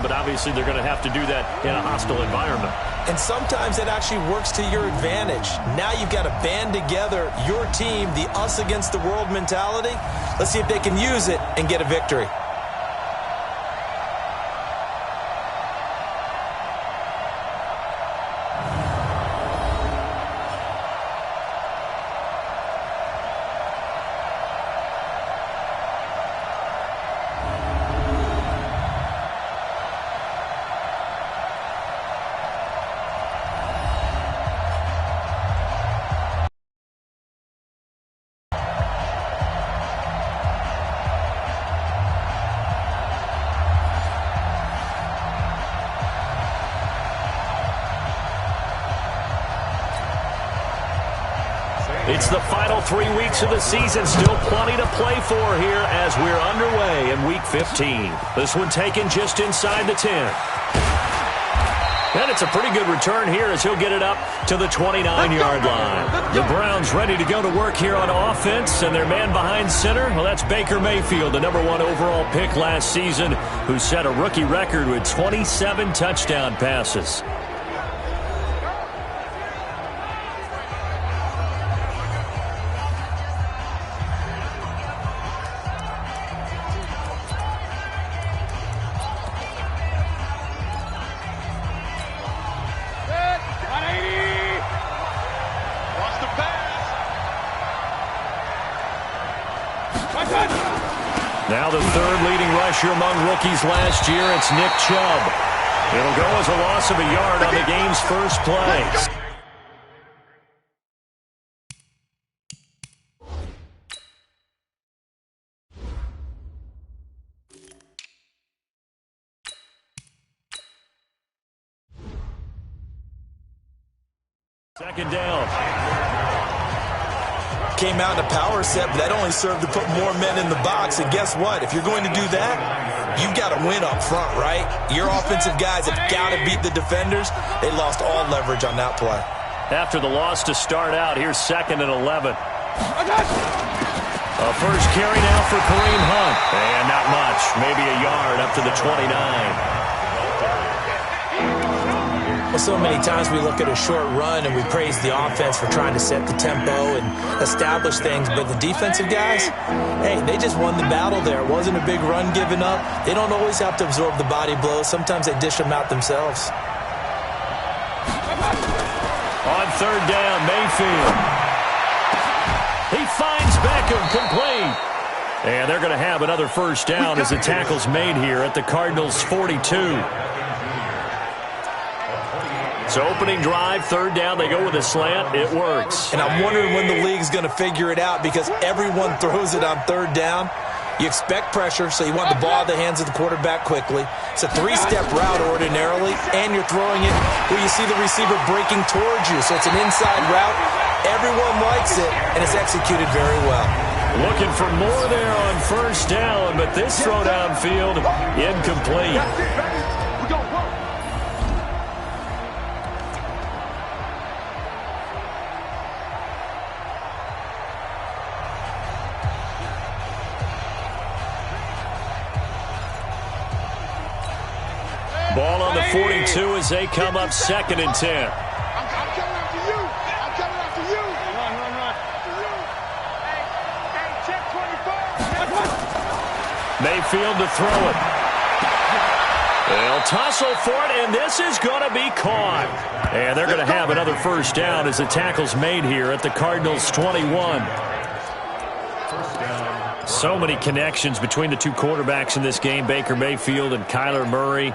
run, but obviously they're going to have to do that in a hostile environment. And sometimes it actually works to your advantage. Now you've got to band together your team, the us against the world mentality. Let's see if they can use it and get a victory. It's the final 3 weeks of the season. Still plenty to play for here as we're underway in Week 15. This one taken just inside the 10. And it's a pretty good return here as he'll get it up to the 29-yard line. The Browns ready to go to work here on offense, and their man behind center, well, that's Baker Mayfield, the #1 overall pick last season, who set a rookie record with 27 touchdown passes. Now the third leading rusher among rookies last year, it's Nick Chubb. It'll go as a loss of a yard on the game's first play. Second down. Came out in a power set, but that only served to put more men in the box. And guess what? If you're going to do that, you've got to win up front, right? Your offensive guys have got to beat the defenders. They lost all leverage on that play. After the loss to start out, here's 2nd and 11. A first carry now for Kareem Hunt. And not much, maybe a yard up to the 29. Well, so many times we look at a short run and we praise the offense for trying to set the tempo and establish things, but the defensive guys, hey, they just won the battle there. It wasn't a big run given up. They don't always have to absorb the body blows. Sometimes they dish them out themselves. On third down, Mayfield. He finds Beckham, complete. And they're going to have another first down as the tackle's made here at the Cardinals' 42. So opening drive, third down, they go with a slant. It works. And I'm wondering when the league's going to figure it out because everyone throws it on third down. You expect pressure, so you want the ball in the hands of the quarterback quickly. It's a three-step route ordinarily, and you're throwing it where you see the receiver breaking towards you. So it's an inside route. Everyone likes it, and it's executed very well. Looking for more there on first down, but this throw downfield, incomplete. Ball on the 42 as they come up 2nd and 10. I'm coming after you. I'm coming after you. Run. Hey, check 24. Mayfield to throw it. They'll tussle for it, and this is going to be caught. And they're going to have another first down as the tackle's made here at the Cardinals' 21. So many connections between the two quarterbacks in this game, Baker Mayfield and Kyler Murray.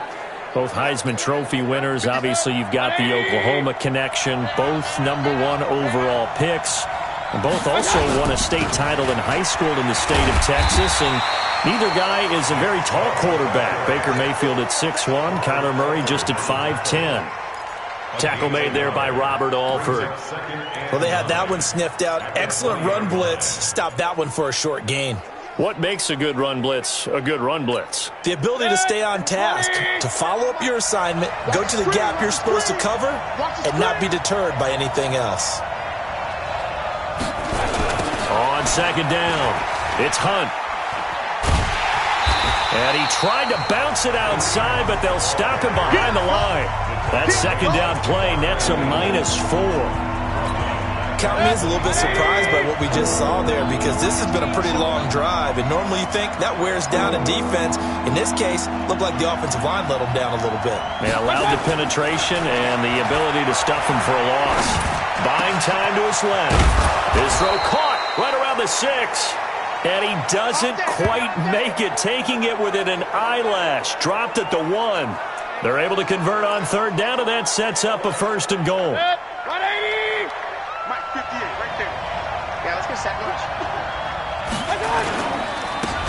Both Heisman Trophy winners. Obviously, you've got the Oklahoma connection. Both #1 overall picks. And both also won a state title in high school in the state of Texas. And neither guy is a very tall quarterback. Baker Mayfield at 6'1", Kyler Murray just at 5'10". Tackle made there by Robert Alford. Well, they had that one sniffed out. Excellent run blitz. Stopped that one for a short gain. What makes a good run blitz a good run blitz? The ability to stay on task, to follow up your assignment, go to the gap you're supposed to cover, and not be deterred by anything else. On second down, it's Hunt. And he tried to bounce it outside, but they'll stop him behind the line. That second down play nets a -4. Count me as a little bit surprised by what we just saw there, because this has been a pretty long drive, and normally you think that wears down a defense. In this case, looked like the offensive line let them down a little bit. They allowed the penetration and the ability to stuff him for a loss. Buying time to his left. His throw caught right around the 6. And he doesn't quite make it, taking it within an eyelash. Dropped at the 1. They're able to convert on third down, and that sets up a 1st and goal. 180! Mike, 58, right there. Yeah, let's get set.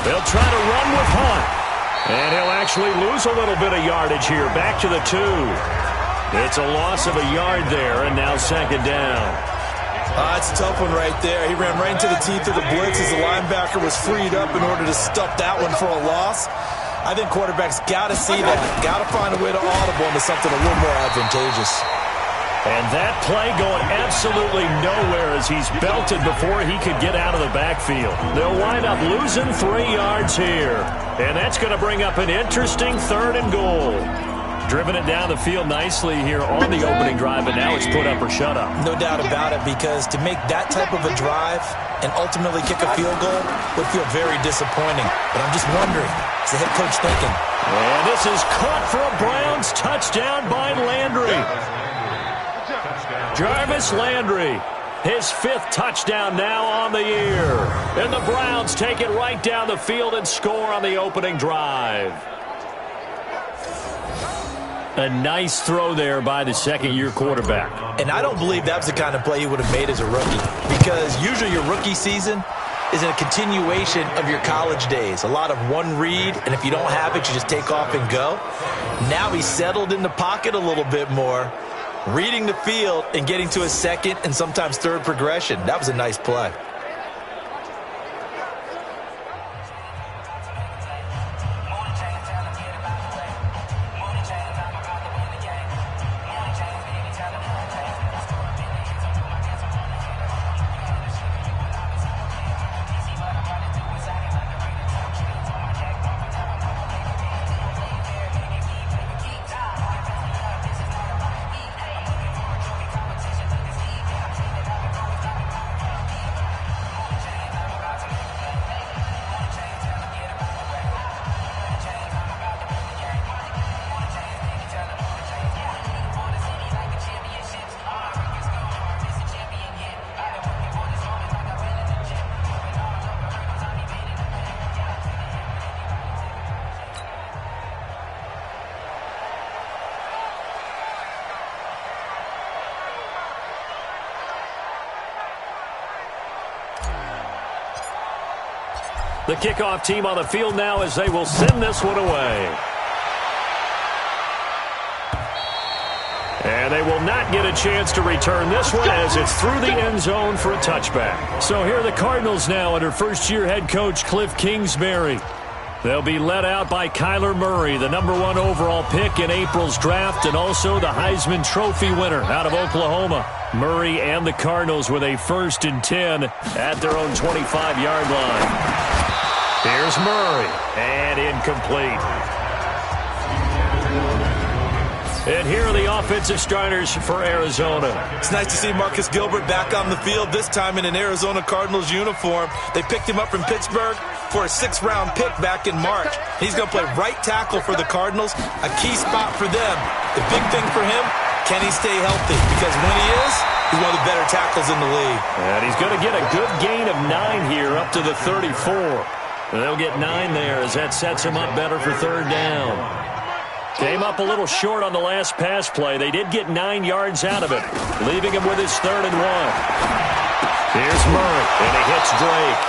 They'll try to run with Hunt. And he'll actually lose a little bit of yardage here. Back to the 2. It's a loss of a yard there, and now second down. It's a tough one right there. He ran right into the teeth of the blitz as the linebacker was freed up in order to stuff that one for a loss. I think quarterbacks got to see that. Got to find a way to audible into something a little more advantageous. And that play going absolutely nowhere as he's belted before he could get out of the backfield. They'll wind up losing 3 yards here. And that's going to bring up an interesting 3rd and goal. Driven it down the field nicely here on the opening drive, but now it's put up or shut up. No doubt about it, because to make that type of a drive and ultimately kick a field goal would feel very disappointing. But I'm just wondering, is the head coach thinking? And this is caught for a Browns touchdown by Landry. Jarvis Landry, his 5th touchdown now on the year. And the Browns take it right down the field and score on the opening drive. A nice throw there by the second-year quarterback. And I don't believe that was the kind of play he would have made as a rookie, because usually your rookie season is a continuation of your college days. A lot of one read, and if you don't have it, you just take off and go. Now he's settled in the pocket a little bit more, reading the field and getting to a second and sometimes third progression. That was a nice play. The kickoff team on the field now as they will send this one away. And they will not get a chance to return this one as it's through the end zone for a touchback. So here are the Cardinals now under first-year head coach Cliff Kingsbury. They'll be led out by Kyler Murray, the #1 overall pick in April's draft, and also the Heisman Trophy winner out of Oklahoma. Murray and the Cardinals with a 1st and 10 at their own 25-yard line. Here's Murray, and incomplete. And here are the offensive starters for Arizona. It's nice to see Marcus Gilbert back on the field, this time in an Arizona Cardinals uniform. They picked him up from Pittsburgh for a 6th-round pick back in March. He's going to play right tackle for the Cardinals, a key spot for them. The big thing for him, can he stay healthy? Because when he is, he's one of the better tackles in the league. And he's going to get a good gain of 9 here up to the 34. They'll get 9 there as that sets him up better for 3rd down. Came up a little short on the last pass play. They did get 9 yards out of it, leaving him with his 3rd and 1. Here's Murray, and he hits Drake.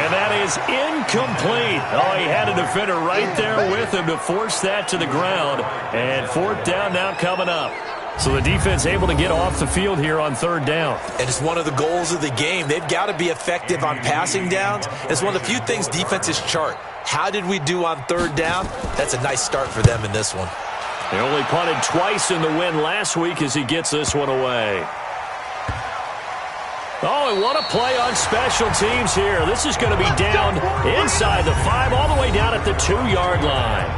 And that is incomplete. Oh, he had a defender right there with him to force that to the ground. And 4th down now coming up. So the defense able to get off the field here on 3rd down. And it's one of the goals of the game. They've got to be effective on passing downs. It's one of the few things defenses chart. How did we do on 3rd down? That's a nice start for them in this one. They only punted twice in the win last week as he gets this one away. Oh, and what a play on special teams here. This is going to be down inside the 5, all the way down at the 2-yard line.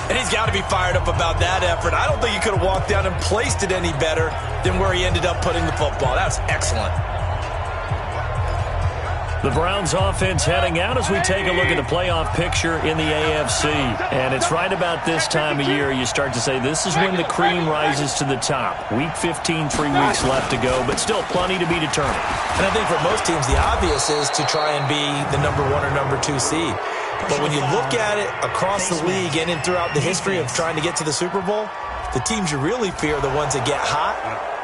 And he's got to be fired up about that effort. I don't think he could have walked down and placed it any better than where he ended up putting the football. That's excellent. The Browns offense heading out as we take a look at the playoff picture in the AFC. And it's right about this time of year you start to say this is when the cream rises to the top. Week 15, 3 weeks left to go, but still plenty to be determined. And I think for most teams, the obvious is to try and be the number 1 or number 2 seed. But when you look at it across the league and throughout the history of trying to get to the Super Bowl, the teams you really fear are the ones that get hot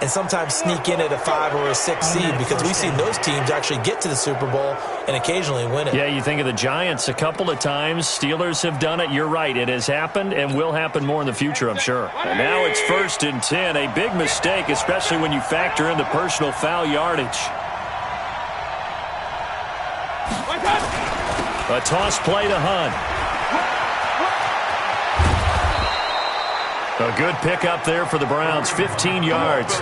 and sometimes sneak in at a 5 or a 6 seed, because we've seen those teams actually get to the Super Bowl and occasionally win it. Yeah, you think of the Giants a couple of times. Steelers have done it. You're right. It has happened and will happen more in the future, I'm sure. And now it's 1st and 10. A big mistake, especially when you factor in the personal foul yardage. A toss play to Hunt. A good pickup there for the Browns, 15 yards.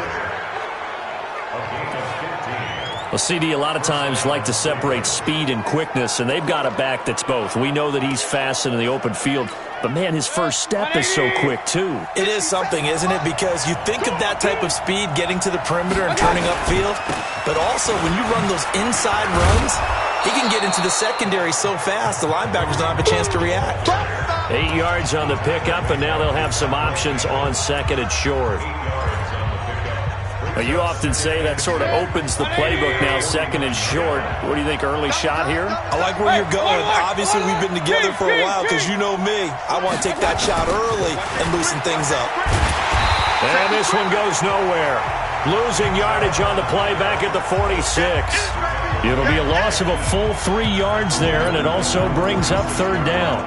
Well, CD, a lot of times like to separate speed and quickness, and they've got a back that's both. We know that he's fast in the open field, but, man, his first step is so quick, too. It is something, isn't it? Because you think of that type of speed getting to the perimeter and turning upfield, but also when you run those inside runs, he can get into the secondary so fast the linebackers don't have a chance to react. 8 yards on the pickup, and now they'll have some options on 2nd and short. Now, you often say that sort of opens the playbook now, 2nd and short. What do you think, early shot here? I like where you're going. Obviously, we've been together for a while because you know me. I want to take that shot early and loosen things up. And this one goes nowhere. Losing yardage on the play back at the 46. It'll be a loss of a full 3 yards there, and it also brings up 3rd down.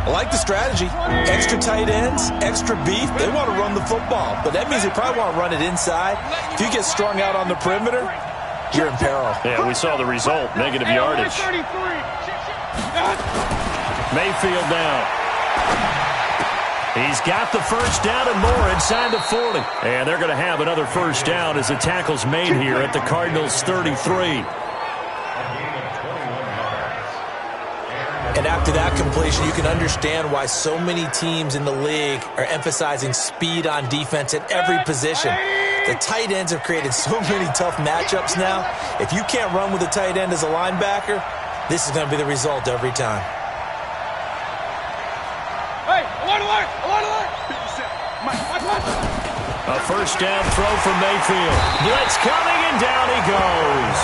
I like the strategy. Extra tight ends, extra beef. They want to run the football, but that means they probably want to run it inside. If you get strung out on the perimeter, you're in peril. Yeah, we saw the result, negative yardage. Mayfield down. He's got the 1st down and more inside the 40. And they're going to have another 1st down as the tackle's made here at the Cardinals' 33. And after that completion, you can understand why so many teams in the league are emphasizing speed on defense at every position. The tight ends have created so many tough matchups now. If you can't run with a tight end as a linebacker, this is going to be the result every time. A 1st down throw from Mayfield. Blitz coming, and down he goes.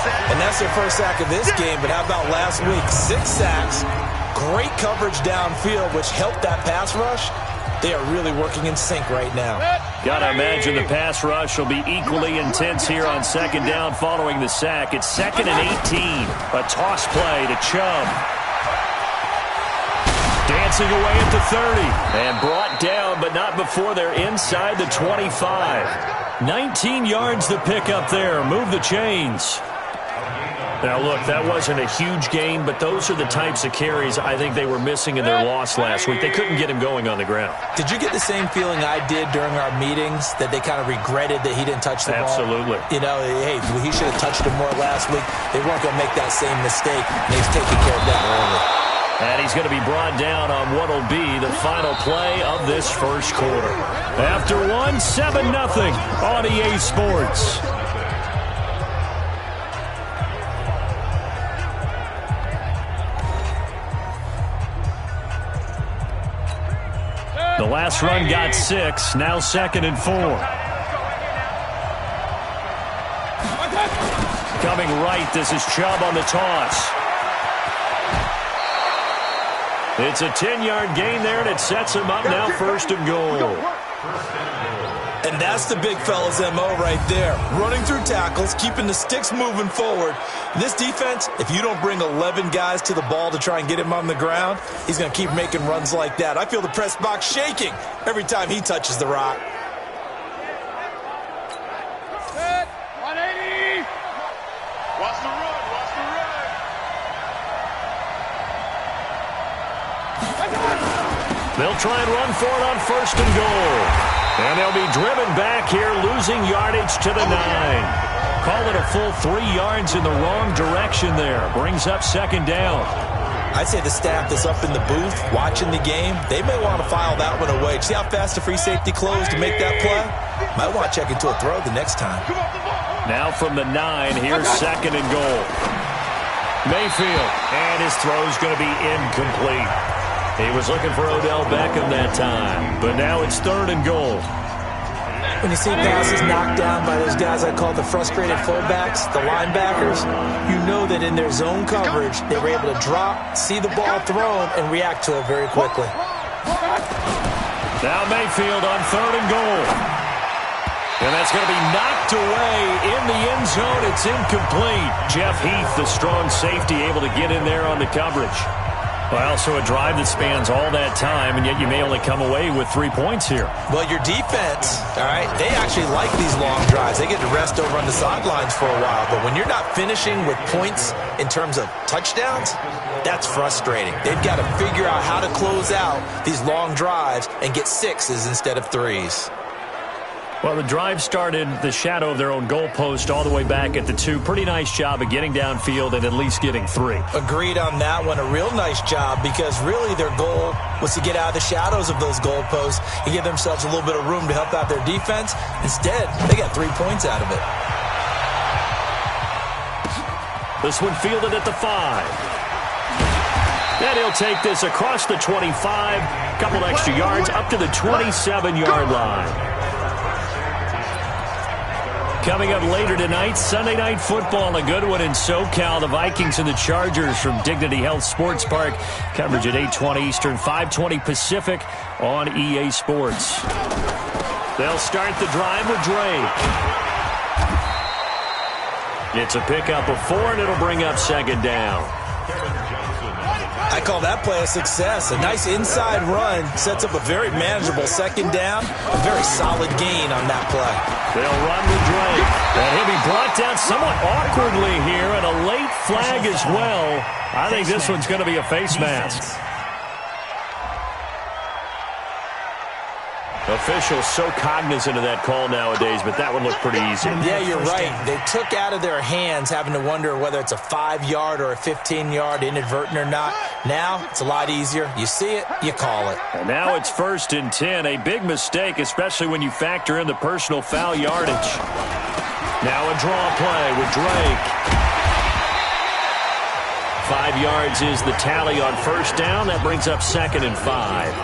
And that's their first sack of this game, but how about last week? 6 sacks, great coverage downfield, which helped that pass rush. They are really working in sync right now. Gotta imagine the pass rush will be equally intense here on 2nd down following the sack. It's 2nd and 18. A toss play to Chubb. Dancing away at the 30. And brought down, but not before they're inside the 25. 19 yards to pick up there. Move the chains. Now, look, that wasn't a huge gain, but those are the types of carries I think they were missing in their loss last week. They couldn't get him going on the ground. Did you get the same feeling I did during our meetings, that they kind of regretted that he didn't touch the ball? Absolutely. You know, hey, he should have touched him more last week. They weren't going to make that same mistake, and he's taking care of that early. And he's going to be brought down on what will be the final play of this 1st quarter. After 7-0 on EA Sports. The last run got 6, now 2nd and 4. Coming right, this is Chubb on the toss. It's a 10-yard gain there, and it sets him up now 1st and goal. And that's the big fella's MO right there. Running through tackles, keeping the sticks moving forward. This defense, if you don't bring 11 guys to the ball to try and get him on the ground, he's going to keep making runs like that. I feel the press box shaking every time he touches the rock. Set. 180. Watch the run. Watch the run. They'll try and run for it on 1st and goal. And they'll be driven back here, losing yardage to the 9. Call it a full 3 yards in the wrong direction there. Brings up second down. I'd say the staff that's up in the booth watching the game, they may want to file that one away. See how fast the free safety closed to make that play? Might want to check into a throw the next time. Now from the 9, here's second and goal. Mayfield, and his throw's going to be incomplete. He was looking for Odell Beckham that time, but now it's third and goal. When you see passes knocked down by those guys I call the frustrated fullbacks, the linebackers, you know that in their zone coverage, they were able to drop, see the ball thrown, and react to it very quickly. Now Mayfield on third and goal. And that's going to be knocked away in the end zone. It's incomplete. Jeff Heath, the strong safety, able to get in there on the coverage. Well, so a drive that spans all that time, and yet you may only come away with 3 points here. Well, your defense, all right, they actually like these long drives. They get to rest over on the sidelines for a while. But when you're not finishing with points in terms of touchdowns, that's frustrating. They've got to figure out how to close out these long drives and get 6s instead of 3s. Well, the drive started the shadow of their own goalpost all the way back at the 2. Pretty nice job of getting downfield and at least getting 3. Agreed on that one. A real nice job because really their goal was to get out of the shadows of those goalposts and give themselves a little bit of room to help out their defense. Instead, they got 3 points out of it. This one fielded at the 5. And he'll take this across the 25, couple extra yards up to the 27-yard line. Coming up later tonight, Sunday Night Football, a good one in SoCal. The Vikings and the Chargers from Dignity Health Sports Park. Coverage at 8:20 Eastern, 5:20 Pacific on EA Sports. They'll start the drive with Drake. It's a pickup of 4, and it'll bring up second down. I call that play a success. A nice inside run sets up a very manageable second down. A very solid gain on that play. They'll run with Drake. And he'll be brought down somewhat awkwardly here, and a late flag as well. I think this one's going to be a face mask. Officials so cognizant of that call nowadays, but that one looked pretty easy. Yeah, you're right. They took out of their hands having to wonder whether it's a 5-yard or a 15-yard, inadvertent or not. Now, it's a lot easier. You see it, you call it. And now it's 1st and 10. A big mistake, especially when you factor in the personal foul yardage. Now a draw play with Drake. 5 yards is the tally on first down. That brings up second and 5.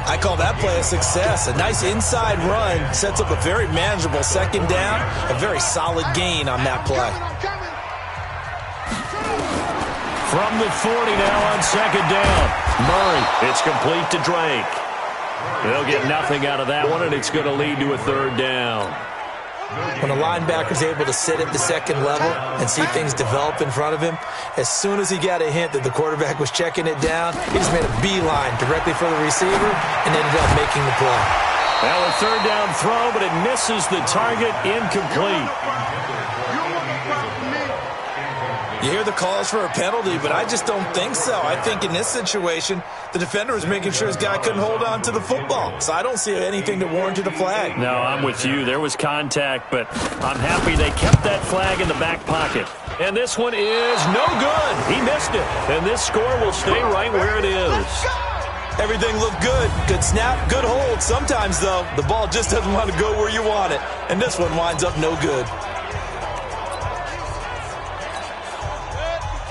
I call that play a success. A nice inside run sets up a very manageable second down. A very solid gain on that play. From the 40 now on second down. Murray, it's complete to Drake. They'll get nothing out of that one, and it's going to lead to a third down. When a linebacker's able to sit at the second level and see things develop in front of him, as soon as he got a hint that the quarterback was checking it down, he just made a beeline directly for the receiver and ended up making the play. Now a third down throw, but it misses the target, incomplete. You hear the calls for a penalty, but I just don't think so. I think in this situation, the defender was making sure his guy couldn't hold on to the football. So I don't see anything that warranted a flag. No, I'm with you. There was contact, but I'm happy they kept that flag in the back pocket. And this one is no good. He missed it. And this score will stay right where it is. Everything looked good. Good snap, good hold. Sometimes, though, the ball just doesn't want to go where you want it. And this one winds up no good.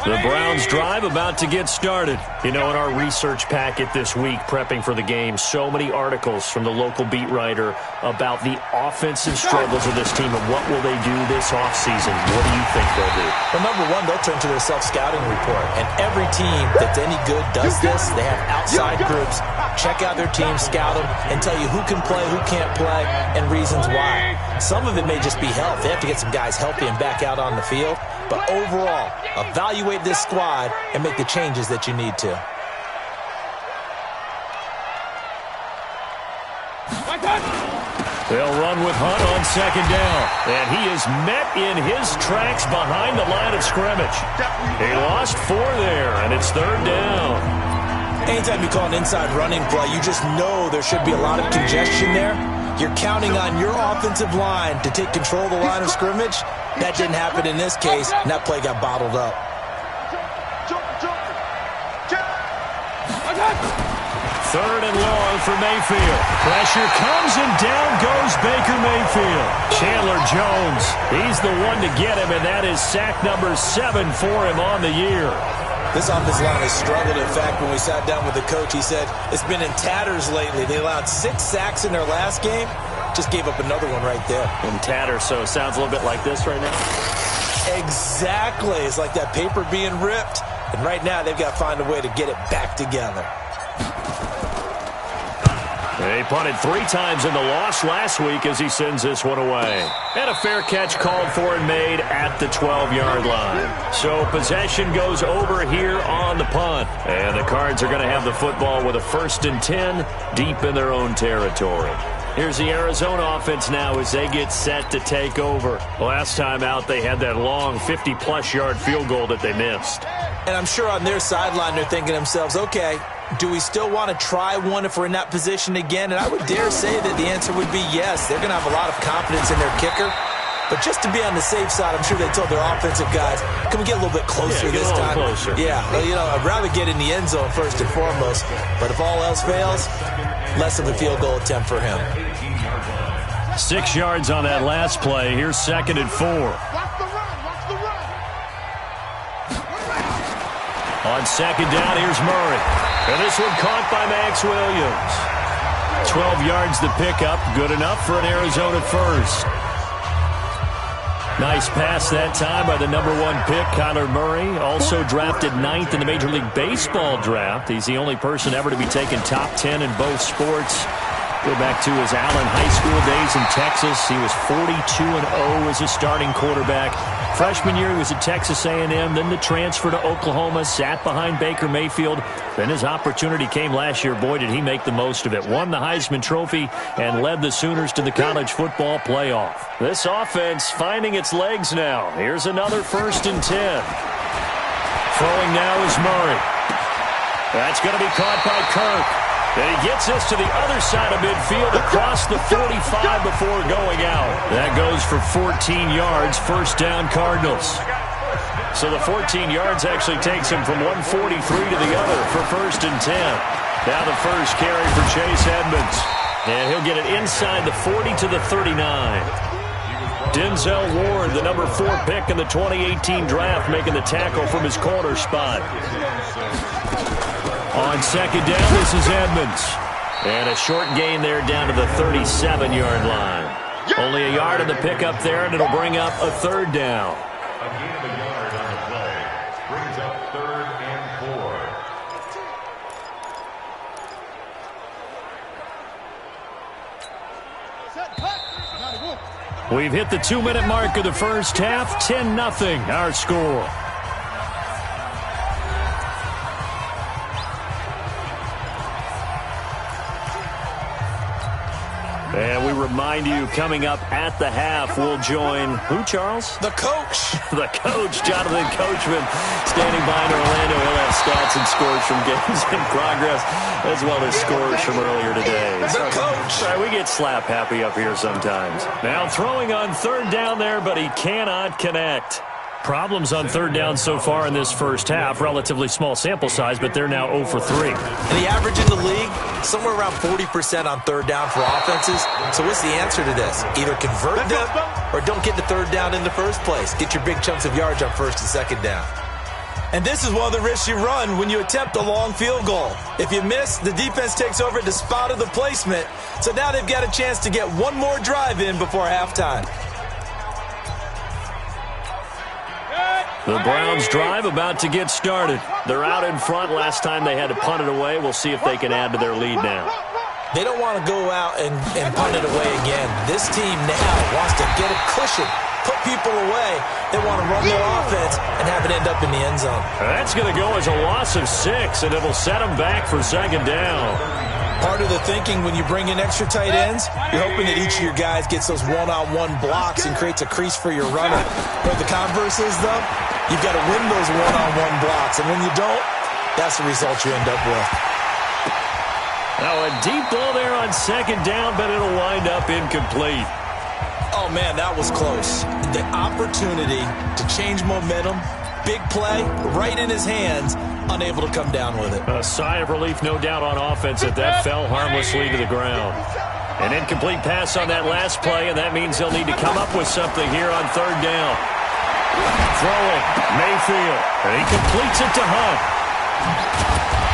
The Browns drive about to get started. You know, in our research packet this week, prepping for the game, so many articles from the local beat writer about the offensive struggles of this team and what will they do this offseason. What do you think they'll do? Well, number one, they'll turn to their self-scouting report. And every team that's any good does this. They have outside groups. Check out their team, scout them, and tell you who can play, who can't play, and reasons why. Some of it may just be health. They have to get some guys healthy and back out on the field. But overall, evaluate this squad and make the changes that you need to. They'll run with Hunt on second down. And he is met in his tracks behind the line of scrimmage. He lost 4 there, and it's third down. Anytime you call an inside running play, you just know there should be a lot of congestion there. You're counting on your offensive line to take control of the line of scrimmage. That didn't happen in this case, and that play got bottled up. Third and long for Mayfield. Pressure comes, and down goes Baker Mayfield. Chandler Jones, he's the one to get him, and that is sack number 7 for him on the year. This offensive line has struggled. In fact, when we sat down with the coach, he said it's been in tatters lately. They allowed 6 sacks in their last game. Just gave up another one right there. In tatters, so it sounds a little bit like this right now? Exactly. It's like that paper being ripped. And right now, they've got to find a way to get it back together. They punted 3 times in the loss last week as he sends this one away. And a fair catch called for and made at the 12-yard line. So possession goes over here on the punt. And the Cards are going to have the football with a 1st and 10 deep in their own territory. Here's the Arizona offense now as they get set to take over. Last time out, they had that long 50-plus yard field goal that they missed. And I'm sure on their sideline they're thinking to themselves, okay, do we still want to try one if we're in that position again? And I would dare say that the answer would be yes. They're going to have a lot of confidence in their kicker. But just to be on the safe side, I'm sure they told their offensive guys, can we get a little bit closer this time? Closer. Yeah, well, I'd rather get in the end zone first and foremost. But if all else fails, less of a field goal attempt for him. 6 yards on that last play. Here's 2nd and 4. On 2nd down, here's Murray. And this one caught by Max Williams. 12 yards the pickup. Good enough for an Arizona first. Nice pass that time by the number 1 pick, Kyler Murray. Also drafted 9th in the Major League Baseball draft. He's the only person ever to be taken top 10 in both sports. Go back to his Allen High School days in Texas. He was 42-0 as a starting quarterback. Freshman year, he was at Texas A&M, then the transfer to Oklahoma, sat behind Baker Mayfield. Then his opportunity came last year. Boy, did he make the most of it. Won the Heisman Trophy and led the Sooners to the college football playoff. This offense finding its legs now. Here's another 1st and 10. Throwing now is Murray. That's going to be caught by Kirk. And he gets this to the other side of midfield across the 45 before going out. That goes for 14 yards, 1st down Cardinals. So the 14 yards actually takes him from 143 to the other for 1st and 10. Now the first carry for Chase Edmonds. And he'll get it inside the 40 to the 39. Denzel Ward, the number 4 pick in the 2018 draft, making the tackle from his corner spot. On 2nd down, this is Edmonds. And a short gain there down to the 37-yard line. Only a yard on the pickup there, and it'll bring up a 3rd down. Again, a yard on the play. Brings up 3rd and 4. We've hit the 2-minute mark of the first half. 10-0 our score. And we remind you, coming up at the half, we'll join who, Charles? The coach. The coach, Jonathan Coachman, standing by in Orlando. He'll have stats and scores from games in progress, as well as scores from earlier today. The coach. Sorry, we get slap happy up here sometimes. Now throwing on 3rd down there, but he cannot connect. Problems on 3rd down so far in this first half. Relatively small sample size, but they're now 0 for 3. And the average in the league, somewhere around 40% on 3rd down for offenses. So what's the answer to this? Either convert them or don't get the 3rd down in the first place. Get your big chunks of yards on 1st and 2nd down. And this is one of the risks you run when you attempt a long field goal. If you miss, the defense takes over at the spot of the placement. So now they've got a chance to get one more drive in before halftime. The Browns drive about to get started. They're out in front. Last time they had to punt it away. We'll see if they can add to their lead now. They don't want to go out and punt it away again. This team now wants to get a cushion, put people away. They want to run their offense and have it end up in the end zone. That's going to go as a loss of 6, and it'll set them back for 2nd down. Part of the thinking when you bring in extra tight ends, you're hoping that each of your guys gets those one-on-one blocks and creates a crease for your runner. But the converse is, though, you've got to win those one-on-one blocks. And when you don't, that's the result you end up with. Now a deep ball there on second down, but it'll wind up incomplete. Oh, man, that was close. The opportunity to change momentum, big play, right in his hands, unable to come down with it. A sigh of relief, no doubt, on offense that fell harmlessly to the ground. An incomplete pass on that last play, and that means they'll need to come up with something here on third down. Throwing, Mayfield, and he completes it to Hunt.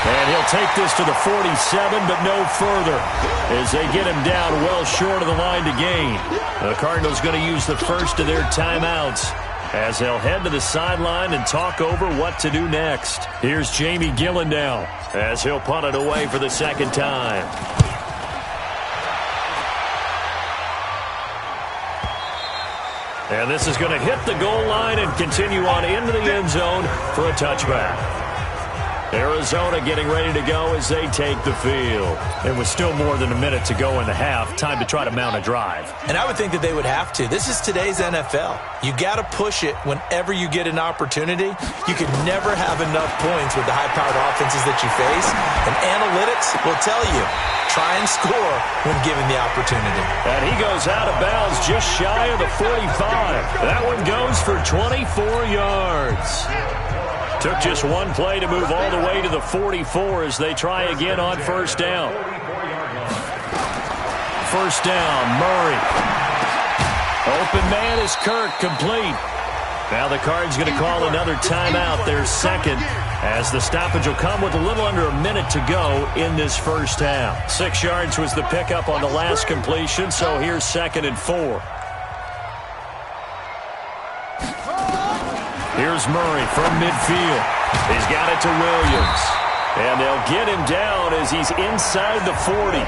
And he'll take this to the 47, but no further as they get him down well short of the line to gain. The Cardinals going to use the first of their timeouts as they'll head to the sideline and talk over what to do next. Here's Jamie Gillen now as he'll punt it away for the second time. And this is going to hit the goal line and continue on into the end zone for a touchback. Arizona getting ready to go as they take the field. And with still more than a minute to go in the half, time to try to mount a drive. And I would think that they would have to. This is today's NFL. You got to push it whenever you get an opportunity. You can never have enough points with the high-powered offenses that you face. And analytics will tell you, try and score when given the opportunity. And he goes out of bounds just shy of the 45. That one goes for 24 yards. Took just one play to move all the way to the 44 as they try again on first down. First down, Murray. Open man is Kirk, complete. Now the Cards going to call another timeout, their second, as the stoppage will come with a little under a minute to go in this first half. 6 yards was the pickup on the last completion, so here's 2nd and 4. Here's Murray from midfield. He's got it to Williams. And they'll get him down as he's inside the 40.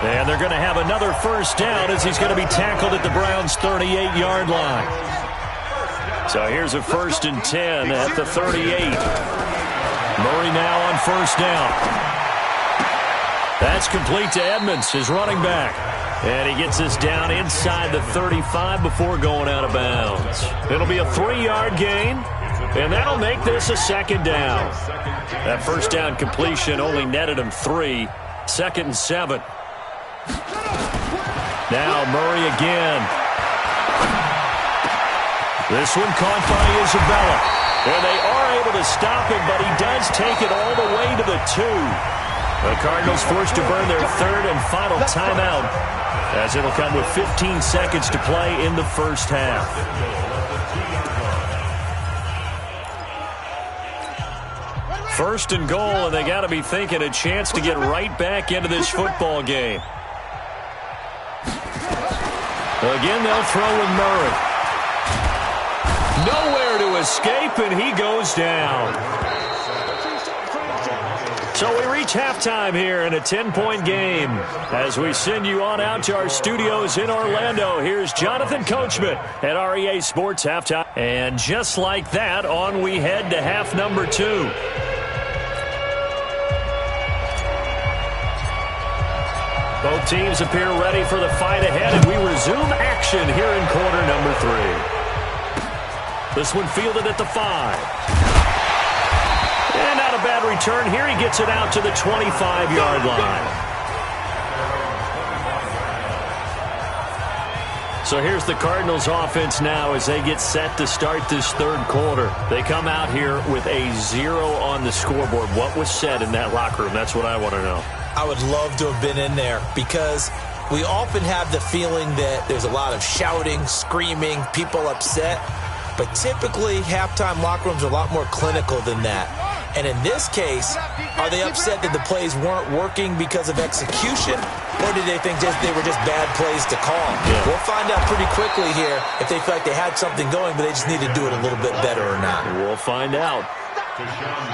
And they're going to have another first down as he's going to be tackled at the Browns' 38-yard line. So here's a 1st and 10 at the 38. Murray now on first down. That's complete to Edmonds, his running back. And he gets us down inside the 35 before going out of bounds. It'll be a 3-yard gain, and that'll make this a 2nd down. That first down completion only netted him 3. 2nd and 7. Now Murray again. This one caught by Isabella. And they are able to stop him, but he does take it all the way to the 2. The Cardinals forced to burn their 3rd and final timeout, as it'll come with 15 seconds to play in the first half. First and goal, and they got to be thinking a chance to get right back into this football game. Again, they'll throw with Murray. Nowhere to escape, and he goes down. So we reach halftime here in a 10-point game. As we send you on out to our studios in Orlando, here's Jonathan Coachman at REA Sports Halftime. And just like that, on we head to half number 2. Both teams appear ready for the fight ahead, and we resume action here in quarter number 3. This one fielded at the 5. And not a bad return here. He gets it out to the 25-yard line. So here's the Cardinals offense now as they get set to start this third quarter. They come out here with a 0 on the scoreboard. What was said in that locker room? That's what I want to know. I would love to have been in there because we often have the feeling that there's a lot of shouting, screaming, people upset. But typically, halftime locker rooms are a lot more clinical than that. And in this case, are they upset that the plays weren't working because of execution, or did they think they were just bad plays to call? Yeah. We'll find out pretty quickly here if they feel like they had something going, but they just need to do it a little bit better or not. We'll find out.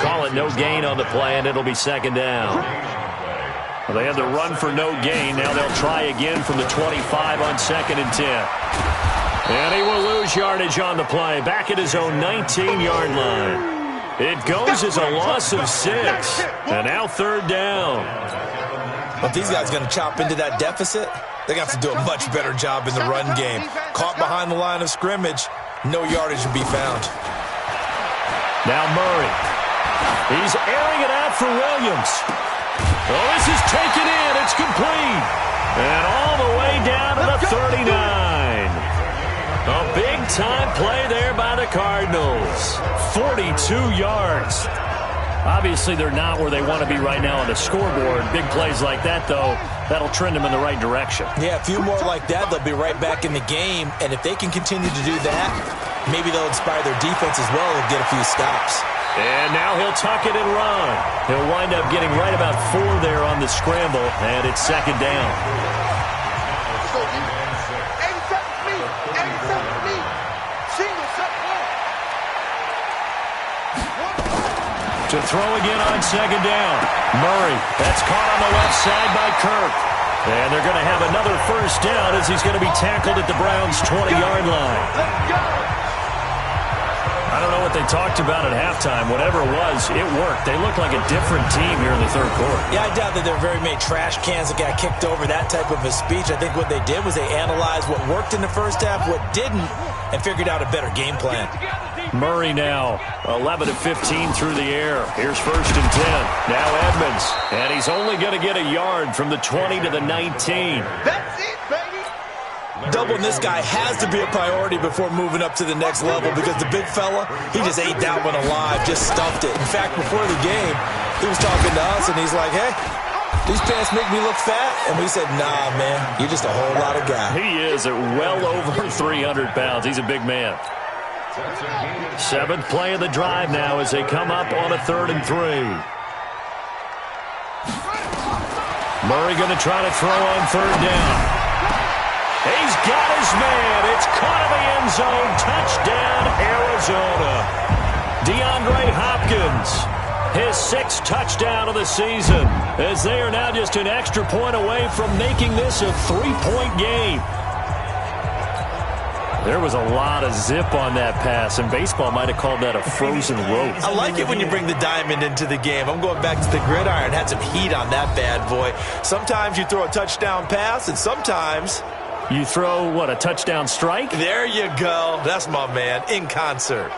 Call it no gain on the play, and it'll be 2nd down. Well, they had the run for no gain. Now they'll try again from the 25 on 2nd and 10. And he will lose yardage on the play, back at his own 19-yard line. It goes as a loss of 6. And now 3rd down. If these guys are going to chop into that deficit, they're going to have to do a much better job in the run game. Caught behind the line of scrimmage, no yardage to be found. Now Murray. He's airing it out for Williams. Oh, this is taken in, It's complete. And all the way down to the 39. A big-time play there by the Cardinals. 42 yards. Obviously, they're not where they want to be right now on the scoreboard. Big plays like that, though, that'll trend them in the right direction. Yeah, a few more like that, they'll be right back in the game. And if they can continue to do that, maybe they'll inspire their defense as well and get a few stops. And now he'll tuck it and run. He'll wind up getting right about 4 there on the scramble, and it's second down. To throw again on second down. Murray, that's caught on the left side by Kirk. And they're going to have another first down as he's going to be tackled at the Browns' 20-yard line. I don't know what they talked about at halftime. Whatever it was, it worked. They looked like a different team here in the third quarter. Yeah, I doubt that there were very many trash cans that got kicked over, that type of a speech. I think what they did was they analyzed what worked in the first half, what didn't, and figured out a better game plan. Murray now, 11 of 15 through the air. Here's first and 10. Now Edmonds, and he's only going to get a yard from the 20 to the 19. That's it, baby. Doubling this guy has to be a priority before moving up to the next level because the big fella, he just ate that one alive, just stuffed it. In fact, before the game, he was talking to us, and he's like, hey, these pants make me look fat? And we said, nah, man, you're just a whole lot of guy. He is at well over 300 pounds. He's a big man. 7th play of the drive now as they come up on a 3rd and 3. Murray going to try to throw on 3rd down. He's got his man. It's caught in the end zone. Touchdown, Arizona. DeAndre Hopkins, his 6th touchdown of the season, as they are now just an extra point away from making this a 3-point game. There was a lot of zip on that pass, and baseball might have called that a frozen rope. I like it when you bring the diamond into the game. I'm going back to the gridiron. Had some heat on that bad boy. Sometimes you throw a touchdown pass, and sometimes you throw, what, a touchdown strike? There you go. That's my man, in concert.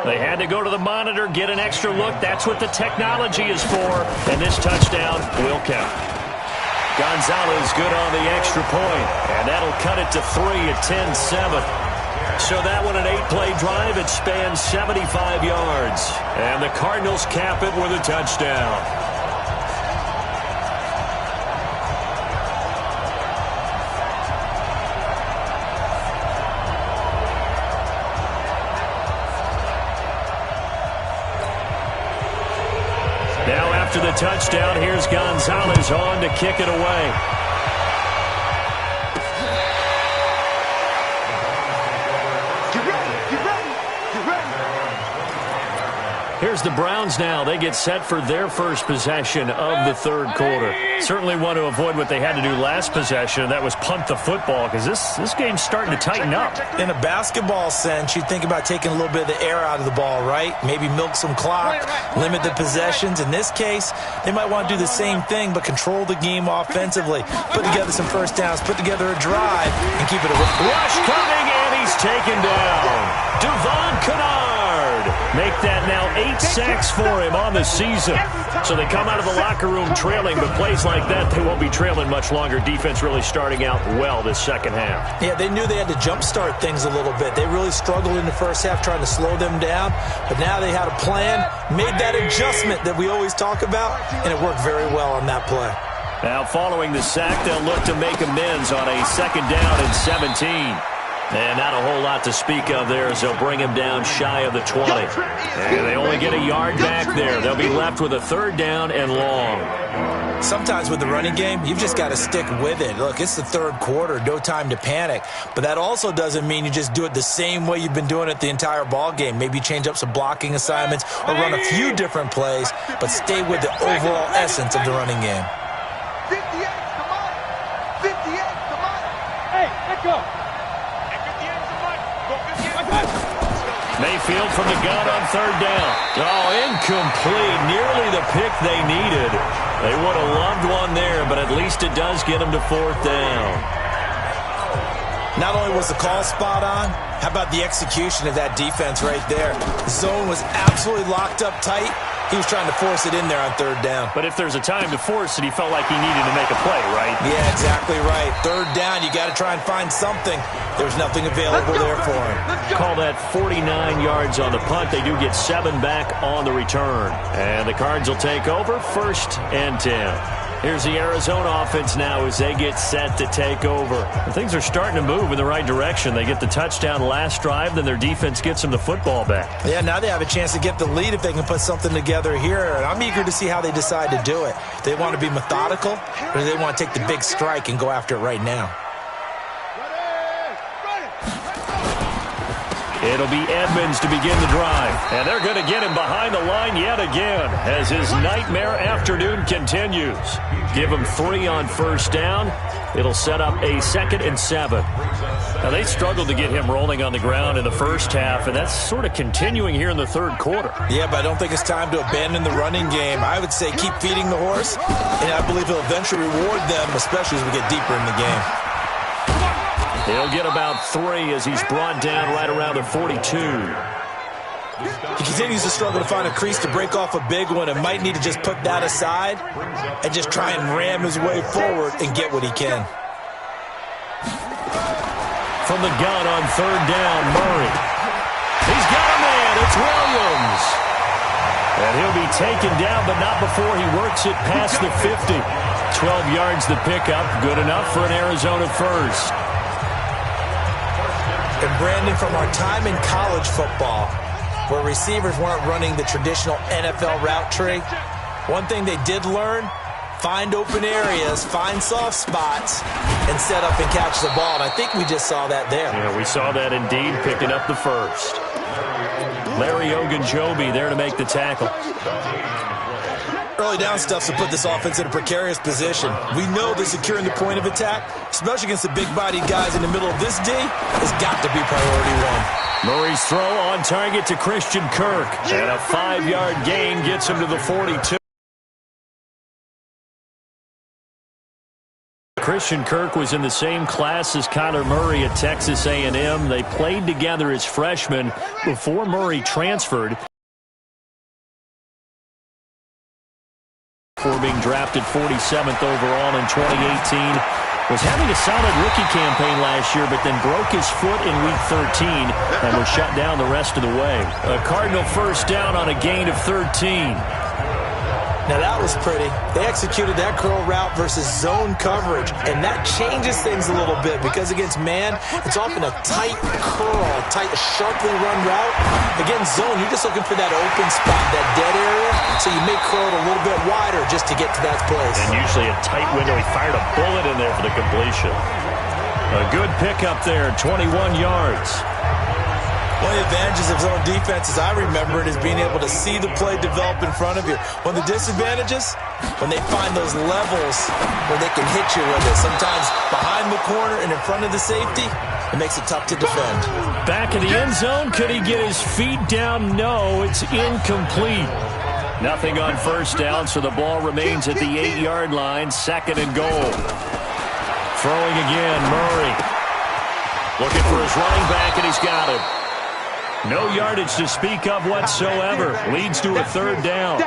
They had to go to the monitor, get an extra look. That's what the technology is for. And this touchdown will count. Gonzalez good on the extra point. And that'll cut it to 3 at 10-7. So that one, an 8-play drive. It spans 75 yards. And the Cardinals cap it with a touchdown. Now after the touchdown, here's Gonzalez on to kick it away. Here's the Browns now. They get set for their first possession of the third quarter. Certainly want to avoid what they had to do last possession. That was punt the football, because this game's starting to tighten up. In a basketball sense, you think about taking a little bit of the air out of the ball, right? Maybe milk some clock, limit the possessions. In this case, they might want to do the same thing, but control the game offensively. Put together some first downs, put together a drive, and keep it a rush coming, and he's taken down. Devon Kennard. Make that now 8 sacks for him on the season. So they come out of the locker room trailing, but plays like that, they won't be trailing much longer. Defense really starting out well this second half. Yeah, they knew they had to jumpstart things a little bit. They really struggled in the first half trying to slow them down, but now they had a plan, made that adjustment that we always talk about, and it worked very well on that play. Now following the sack, they'll look to make amends on a second down and 17. And not a whole lot to speak of there as they'll bring him down shy of the 20. And they only get a yard back there. They'll be left with a third down and long. Sometimes with the running game, you've just got to stick with it. Look, it's the third quarter, no time to panic. But that also doesn't mean you just do it the same way you've been doing it the entire ball game. Maybe change up some blocking assignments or run a few different plays, but stay with the overall essence of the running game. 58, come on. 58, come on. Hey, let's go. Mayfield from the gun on third down. Oh, incomplete. Nearly the pick they needed. They would have loved one on there, but at least it does get him to 4th down. Not only was the call spot on, how about the execution of that defense right there? The zone was absolutely locked up tight. He was trying to force it in there on 3rd down. But if there's a time to force it, he felt like he needed to make a play, right? Yeah, exactly right. 3rd down, you got to try and find something. There's nothing available there for him. Call that 49 yards on the punt. They do get 7 back on the return. And the Cards will take over 1st and 10. Here's the Arizona offense now as they get set to take over. And things are starting to move in the right direction. They get the touchdown last drive, then their defense gets them the football back. Yeah, now they have a chance to get the lead if they can put something together here. And I'm eager to see how they decide to do it. Do they want to be methodical, or do they want to take the big strike and go after it right now? It'll be Edmonds to begin the drive. And they're going to get him behind the line yet again as his nightmare afternoon continues. Give him 3 on 1st down. It'll set up a 2nd and 7. Now, they struggled to get him rolling on the ground in the first half, and that's sort of continuing here in the 3rd quarter. Yeah, but I don't think it's time to abandon the running game. I would say keep feeding the horse, and I believe he'll eventually reward them, especially as we get deeper in the game. He'll get about 3 as he's brought down right around the 42. He continues to struggle to find a crease to break off a big one and might need to just put that aside and just try and ram his way forward and get what he can. From the gun on 3rd down, Murray. He's got a man. It's Williams. And he'll be taken down, but not before he works it past the 50. 12 yards the pickup. Good enough for an Arizona first. And Brandon, from our time in college football, where receivers weren't running the traditional NFL route tree, one thing they did learn, find open areas, find soft spots, and set up and catch the ball. And I think we just saw that there. Yeah, we saw that indeed, picking up the first. Larry Ogunjobi there to make the tackle. Early down stuff to put this offense in a precarious position. We know that securing the point of attack, especially against the big-bodied guys in the middle of this D, has got to be priority 1. Murray's throw on target to Christian Kirk. And a 5-yard gain gets him to the 42. Christian Kirk was in the same class as Kyler Murray at Texas A&M. They played together as freshmen before Murray transferred. Before being drafted 47th overall in 2018. Was having a solid rookie campaign last year, but then broke his foot in Week 13 and was shut down the rest of the way. A Cardinal first down on a gain of 13. Now that was pretty. They executed that curl route versus zone coverage, and that changes things a little bit because against man, it's often a tight curl, tight, sharply run route. Against zone, you're just looking for that open spot, that dead area, so you may curl it a little bit wider just to get to that place. And usually a tight window. He fired a bullet in there for the completion. A good pickup there, 21 yards. One of the advantages of zone defense, as I remember it, is being able to see the play develop in front of you. One of the disadvantages, when they find those levels where they can hit you with it, sometimes behind the corner and in front of the safety, it makes it tough to defend. Back in the end zone, could he get his feet down? No, it's incomplete. Nothing on first down, so the ball remains at the 8-yard line, 2nd and goal. Throwing again, Murray. Looking for his running back, and he's got him. No yardage to speak of whatsoever. Leads to a 3rd down.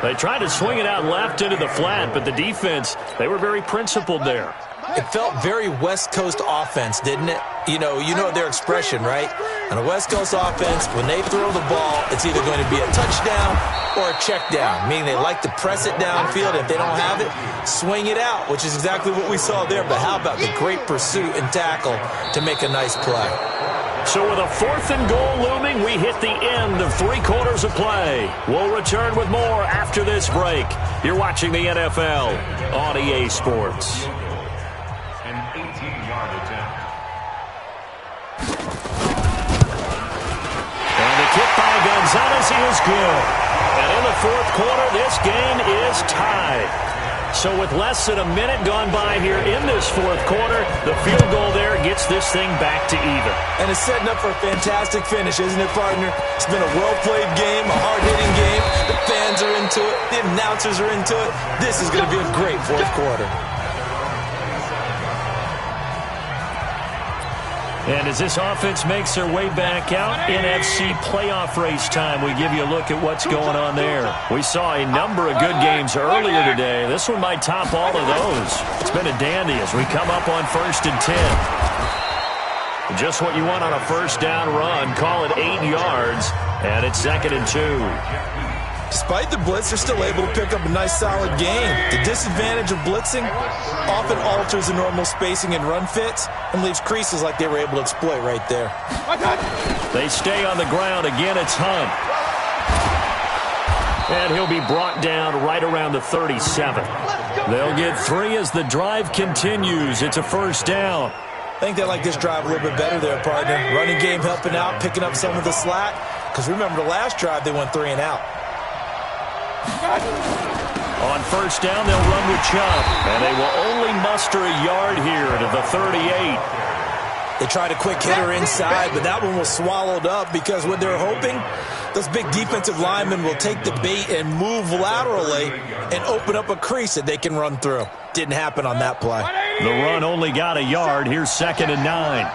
They tried to swing it out left into the flat, but the defense, they were very principled there. It felt very West Coast offense, didn't it? You know their expression, right? On a West Coast offense, when they throw the ball, it's either going to be a touchdown or a check down, meaning they like to press it downfield. If they don't have it, swing it out, which is exactly what we saw there. But how about the great pursuit and tackle to make a nice play? So with a 4th and goal looming, we hit the end of 3 quarters of play. We'll return with more after this break. You're watching the NFL on EA Sports. An 18-yard attempt. And the kick by Gonzalez is good. And in the 4th quarter, this game is tied. So with less than a minute gone by here in this fourth quarter, the field goal there gets this thing back to even. And it's setting up for a fantastic finish, isn't it, partner? It's been a well-played game, a hard-hitting game. The fans are into it. The announcers are into it. This is going to be a great fourth quarter. And as this offense makes their way back out, NFC playoff race time, we give you a look at what's going on there. We saw a number of good games earlier today. This one might top all of those. It's been a dandy as we come up on 1st and 10. Just what you want on a first down run. Call it 8 yards, and it's 2nd and 2. Despite the blitz, they're still able to pick up a nice, solid gain. The disadvantage of blitzing often alters the normal spacing and run fits and leaves creases like they were able to exploit right there. They stay on the ground. Again, it's Hunt. And he'll be brought down right around the 37. They'll get 3 as the drive continues. It's a first down. I think they like this drive a little bit better there, partner. Running game helping out, picking up some of the slack. Because remember, the last drive, they went 3 and out. On first down, they'll run with Chubb, and they will only muster a yard here to the 38. They tried a quick hitter inside, but that one was swallowed up because what they're hoping, those big defensive linemen will take the bait and move laterally and open up a crease that they can run through. Didn't happen on that play. The run only got a yard. Here's 2nd and 9.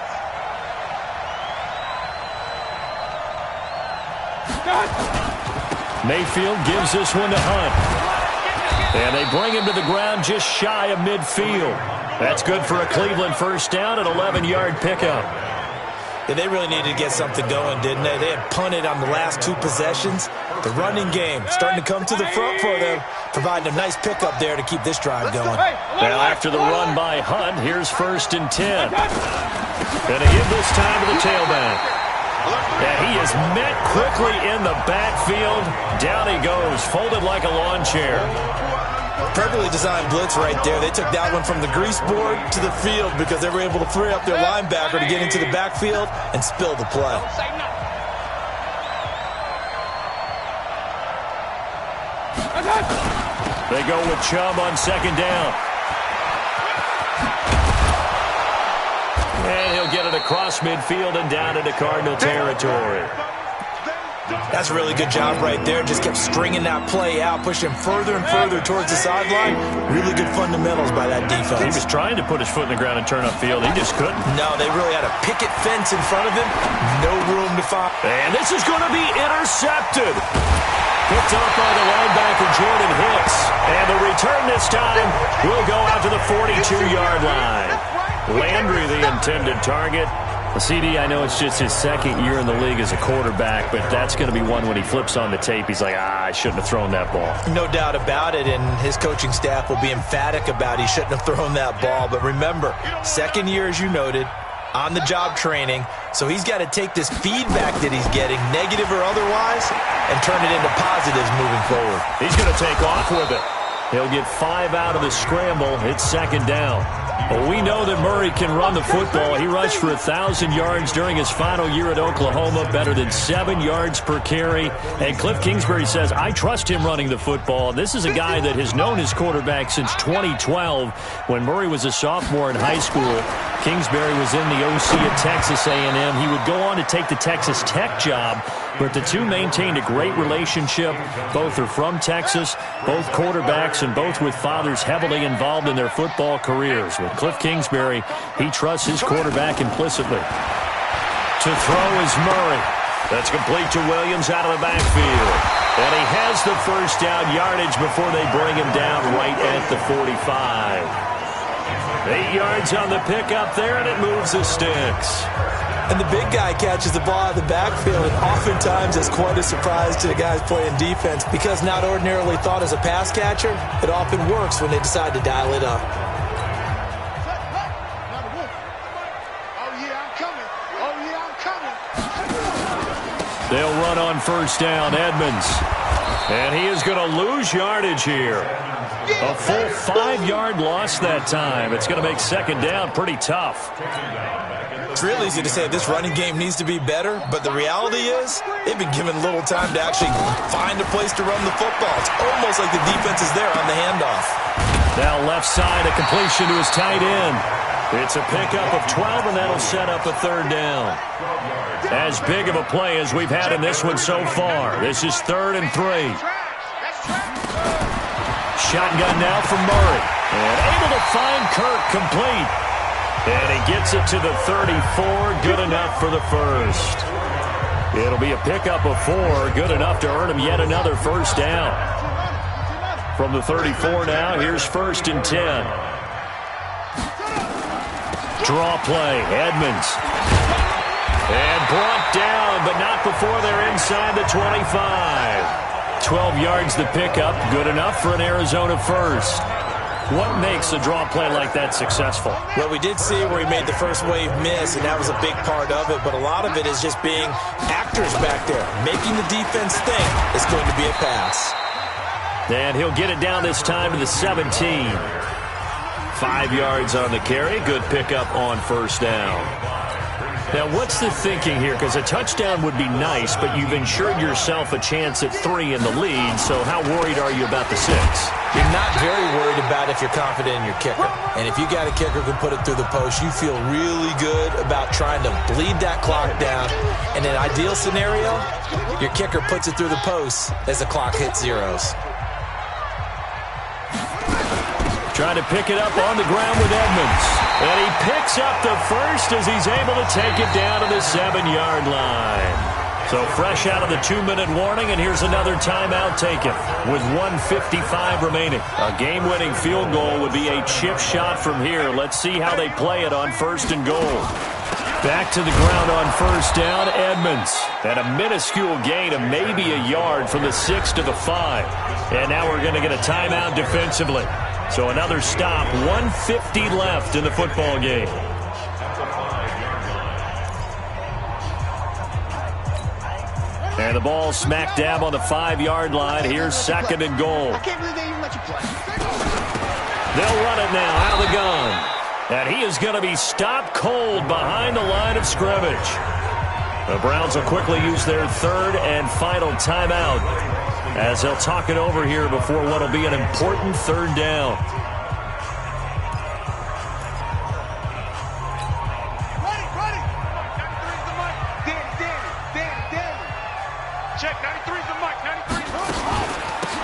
Mayfield gives this one to Hunt. And they bring him to the ground just shy of midfield. That's good for a Cleveland first down, an 11-yard pickup. Yeah, they really needed to get something going, didn't they? They had punted on the last 2 possessions. The running game starting to come to the front for them, providing a nice pickup there to keep this drive going. Now after the run by Hunt, here's 1st and 10. And they give this time to the tailback. And he is met quickly in the backfield. Down he goes, folded like a lawn chair. Perfectly designed blitz right there. They took that one from the grease board to the field because they were able to free up their linebacker to get into the backfield and spill the play. They go with Chubb on 2nd down. And he'll get it across midfield and down into Cardinal territory. That's a really good job right there. Just kept stringing that play out, pushing further and further towards the sideline. Really good fundamentals by that defense. He was trying to put his foot in the ground and turn upfield. He just couldn't. No, they really had a picket fence in front of him. No room to find. And this is going to be intercepted. Picked up by the linebacker, Jordan Hicks. And the return this time will go out to the 42-yard line. Landry, the intended target. The CD, I know it's just his 2nd year in the league as a quarterback, but that's going to be one when he flips on the tape. He's like, I shouldn't have thrown that ball. No doubt about it, and his coaching staff will be emphatic about he shouldn't have thrown that ball. But remember, 2nd year, as you noted, on-the-job training, so he's got to take this feedback that he's getting, negative or otherwise, and turn it into positives moving forward. He's going to take off with it. He'll get 5 out of the scramble. It's 2nd down. Well, we know that Murray can run the football. He rushed for 1,000 yards during his final year at Oklahoma, better than 7 yards per carry. And Cliff Kingsbury says, I trust him running the football. This is a guy that has known his quarterback since 2012 when Murray was a sophomore in high school. Kingsbury was in the OC at Texas A&M. He would go on to take the Texas Tech job, but the two maintained a great relationship. Both are from Texas, both quarterbacks, and both with fathers heavily involved in their football careers. With Cliff Kingsbury, he trusts his quarterback implicitly. To throw is Murray. That's complete to Williams out of the backfield. And he has the first down yardage before they bring him down right at the 45. 8 yards on the pickup there, and it moves the sticks. And the big guy catches the ball out of the backfield, and oftentimes it's quite a surprise to the guys playing defense because not ordinarily thought as a pass catcher, it often works when they decide to dial it up. They'll run on first down, Edmonds. And he is going to lose yardage here. A full 5-yard loss that time. It's going to make 2nd down pretty tough. It's real easy to say this running game needs to be better, but the reality is they've been given little time to actually find a place to run the football. It's almost like the defense is there on the handoff. Now left side, a completion to his tight end. It's a pickup of 12, and that'll set up a third down. As big of a play as we've had in this one so far. This is 3rd and 3. Shotgun now from Murray. And able to find Kirk complete. And he gets it to the 34. Good enough for the first. It'll be a pickup of 4. Good enough to earn him yet another first down. From the 34 now, here's 1st and 10. Draw play, Edmonds. And brought down, but not before they're inside the 25. 12 yards the pickup, good enough for an Arizona first. What makes a draw play like that successful? Well, we did see where he made the first wave miss, and that was a big part of it, but a lot of it is just being actors back there, making the defense think it's going to be a pass. And he'll get it down this time to the 17. 5 yards on the carry. Good pickup on first down. Now, what's the thinking here? Because a touchdown would be nice, but you've ensured yourself a chance at 3 in the lead, so how worried are you about the 6? You're not very worried about if you're confident in your kicker. And if you got a kicker who can put it through the post, you feel really good about trying to bleed that clock down. In an ideal scenario, your kicker puts it through the post as the clock hits zeros. Trying to pick it up on the ground with Edmonds. And he picks up the first as he's able to take it down to the 7-yard line. So fresh out of the 2-minute warning, and here's another timeout taken with 1:55 remaining. A game-winning field goal would be a chip shot from here. Let's see how they play it on 1st and goal. Back to the ground on first down, Edmonds. And a minuscule gain of maybe a yard from the 6 to the 5. And now we're going to get a timeout defensively. So another stop, 1:50 left in the football game. And the ball smack dab on the 5-yard line. Here's 2nd and goal. I can't believe they even let you play. They'll run it now out of the gun. And he is going to be stopped cold behind the line of scrimmage. The Browns will quickly use their 3rd and final timeout as they'll talk it over here before what will be an important 3rd down. Ready. 93's the mic. Danny. Check, 93's the mic. 93's.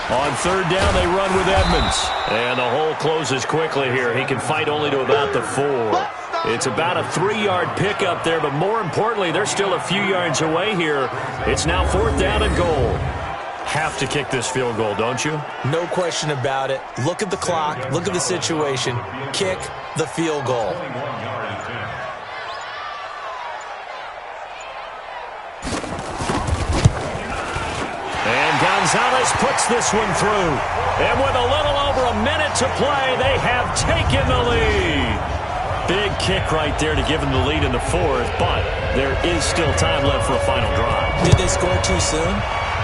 On 3rd down, they run with Edmonds. And the hole closes quickly here. He can fight only to about the 4. It's about a 3-yard pickup there, but more importantly, they're still a few yards away here. It's now 4th down and goal. Have to kick this field goal, don't you? No question about it. Look at the clock. Look at the situation. Kick the field goal. And Gonzalez puts this one through. And with a little over a minute to play, they have taken the lead. Big kick right there to give them the lead in the 4th, but there is still time left for a final drive. Did they score too soon?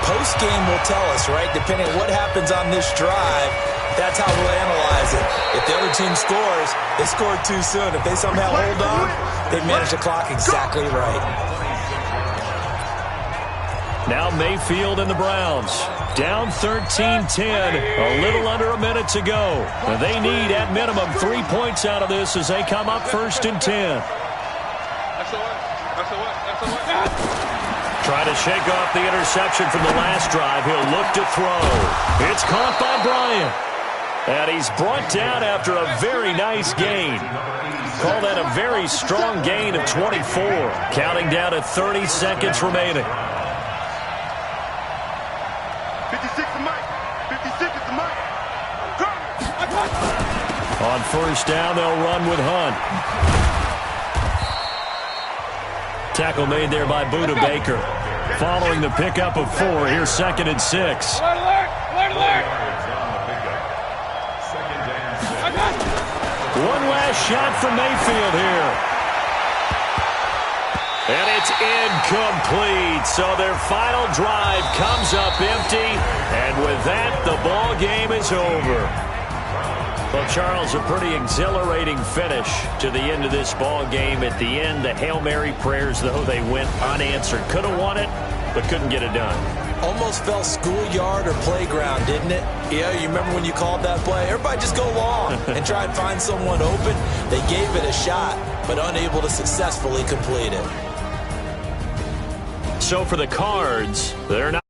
Post-game will tell us, right? Depending on what happens on this drive, that's how we'll analyze it. If the other team scores, they scored too soon. If they somehow hold on, they manage the clock exactly right. Now Mayfield and the Browns down 13-10, a little under a minute to go. And they need, at minimum, 3 points out of this as they come up 1st and 10. Trying to shake off the interception from the last drive. He'll look to throw. It's caught by Bryant. And he's brought down after a very nice gain. Call that a very strong gain of 24. Counting down to 30 seconds remaining. 56 the mic. 56 is the mic. On first down, they'll run with Hunt. Tackle made there by Buda Baker. Following the pickup of 4, here's 2nd and 6. Alert. One last shot from Mayfield here. And it's incomplete. So their final drive comes up empty. And with that, the ball game is over. Well, Charles, a pretty exhilarating finish to the end of this ball game. At the end, the Hail Mary prayers, though, they went unanswered. Could have won it, but couldn't get it done. Almost felt schoolyard or playground, didn't it? Yeah, you remember when you called that play? Everybody just go long and try and find someone open. They gave it a shot, but unable to successfully complete it. So for the Cards, they're not